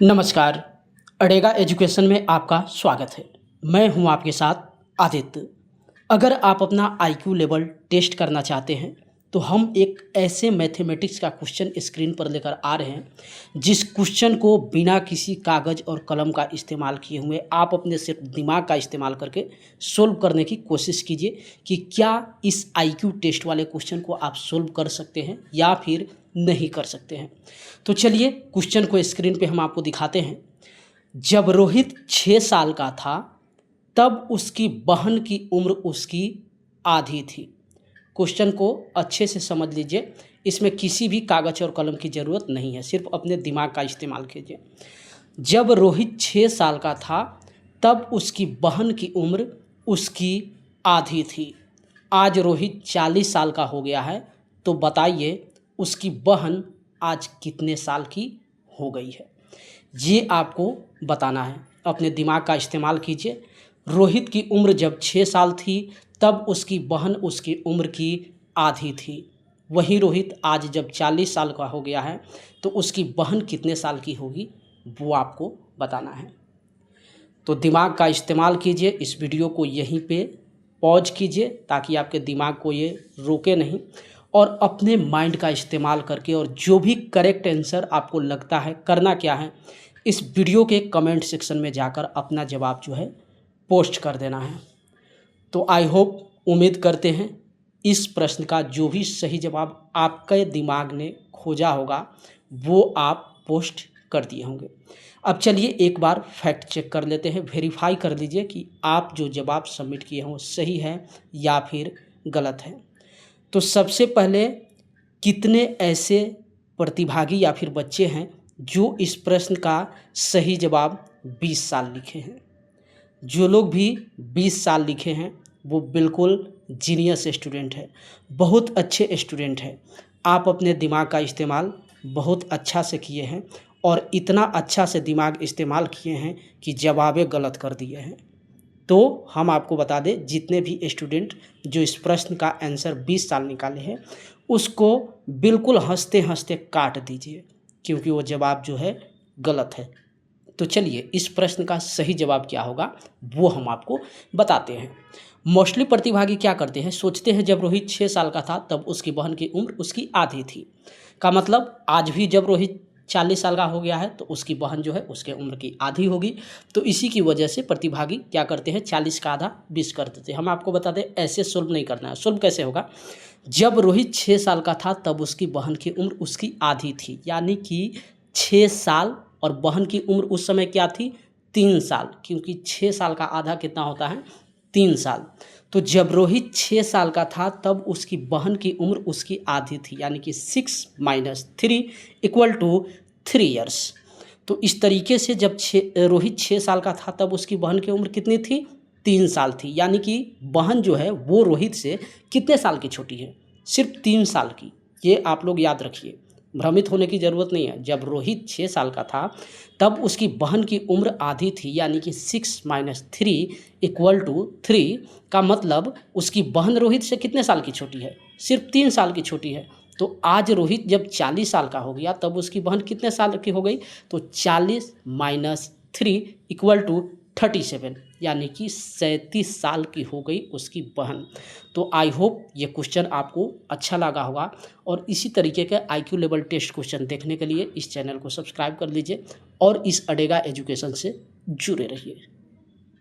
नमस्कार। अडेगा एजुकेशन में आपका स्वागत है। मैं हूं आपके साथ आदित्य। अगर आप अपना आईक्यू लेवल टेस्ट करना चाहते हैं तो हम एक ऐसे मैथमेटिक्स का क्वेश्चन स्क्रीन पर लेकर आ रहे हैं जिस क्वेश्चन को बिना किसी कागज़ और कलम का इस्तेमाल किए हुए आप अपने सिर्फ दिमाग का इस्तेमाल करके सोल्व करने की कोशिश कीजिए कि क्या इस आईक्यू टेस्ट वाले क्वेश्चन को आप सोल्व कर सकते हैं या फिर नहीं कर सकते हैं। तो चलिए क्वेश्चन को स्क्रीन पे हम आपको दिखाते हैं। जब रोहित 6 साल का था तब उसकी बहन की उम्र उसकी आधी थी। क्वेश्चन को अच्छे से समझ लीजिए, इसमें किसी भी कागज़ और कलम की ज़रूरत नहीं है, सिर्फ अपने दिमाग का इस्तेमाल कीजिए। जब रोहित 6 साल का था तब उसकी बहन की उम्र उसकी आधी थी। आज रोहित 40 साल का हो गया है, तो बताइए उसकी बहन आज कितने साल की हो गई है। ये आपको बताना है, अपने दिमाग का इस्तेमाल कीजिए। रोहित की उम्र जब 6 साल थी तब उसकी बहन उसकी उम्र की आधी थी। वहीं रोहित आज जब 40 साल का हो गया है तो उसकी बहन कितने साल की होगी वो आपको बताना है। तो दिमाग का इस्तेमाल कीजिए, इस वीडियो को यहीं पे पॉज कीजिए ताकि आपके दिमाग को ये रोके नहीं, और अपने माइंड का इस्तेमाल करके और जो भी करेक्ट आंसर आपको लगता है करना क्या है, इस वीडियो के कमेंट सेक्शन में जाकर अपना जवाब जो है पोस्ट कर देना है। तो आई होप, उम्मीद करते हैं इस प्रश्न का जो भी सही जवाब आपके दिमाग ने खोजा होगा वो आप पोस्ट कर दिए होंगे। अब चलिए एक बार फैक्ट चेक कर लेते हैं, वेरीफाई कर लीजिए कि आप जो जवाब सबमिट किए हों सही है या फिर गलत है। तो सबसे पहले, कितने ऐसे प्रतिभागी या फिर बच्चे हैं जो इस प्रश्न का सही जवाब 20 साल लिखे हैं। जो लोग भी 20 साल लिखे हैं वो बिल्कुल जीनियस स्टूडेंट है, बहुत अच्छे स्टूडेंट है। आप अपने दिमाग का इस्तेमाल बहुत अच्छा से किए हैं और इतना अच्छा से दिमाग इस्तेमाल किए हैं कि जवाबें गलत कर दिए हैं। तो हम आपको बता दें, जितने भी स्टूडेंट जो इस प्रश्न का आंसर 20 साल निकाले हैं उसको बिल्कुल हंसते हंसते काट दीजिए, क्योंकि वो जवाब जो है गलत है। तो चलिए इस प्रश्न का सही जवाब क्या होगा वो हम आपको बताते हैं। मोस्टली प्रतिभागी क्या करते हैं, सोचते हैं जब रोहित 6 साल का था तब उसकी बहन की उम्र उसकी आधी थी। का मतलब आज भी जब रोहित 40 साल का हो गया है तो उसकी बहन जो है उसके उम्र की आधी होगी। तो इसी की वजह से प्रतिभागी क्या करते हैं, 40 का आधा 20 कर देते हैं। हम आपको बता दें ऐसे सोल्व नहीं करना है। सोल्व कैसे होगा, जब रोहित 6 साल का था तब उसकी बहन की उम्र उसकी आधी थी, यानी कि 6 साल और बहन की उम्र उस समय क्या थी, 3 साल, क्योंकि 6 साल का आधा कितना होता है, 3 साल। तो जब रोहित 6 साल का था तब उसकी बहन की उम्र उसकी आधी थी, यानी कि 6 - 3 = 3 ईयर्स। तो इस तरीके से जब रोहित 6 साल का था तब उसकी बहन की उम्र कितनी थी, 3 साल थी, यानी कि बहन जो है वो रोहित से कितने साल की छोटी है, सिर्फ 3 साल की। ये आप लोग याद रखिए, भ्रमित होने की ज़रूरत नहीं है। जब रोहित 6 साल का था तब उसकी बहन की उम्र आधी थी, यानी कि 6 - 3 = 3। का मतलब उसकी बहन रोहित से कितने साल की छोटी है, सिर्फ 3 साल की छोटी है। तो आज रोहित जब 40 साल का हो गया तब उसकी बहन कितने साल की हो गई, तो 40 - 3 = 37, यानी कि 37 साल की हो गई उसकी बहन। तो आई होप ये क्वेश्चन आपको अच्छा लगा होगा, और इसी तरीके के आईक्यू लेवल टेस्ट क्वेश्चन देखने के लिए इस चैनल को सब्सक्राइब कर लीजिए और इस अडेगा एजुकेशन से जुड़े रहिए।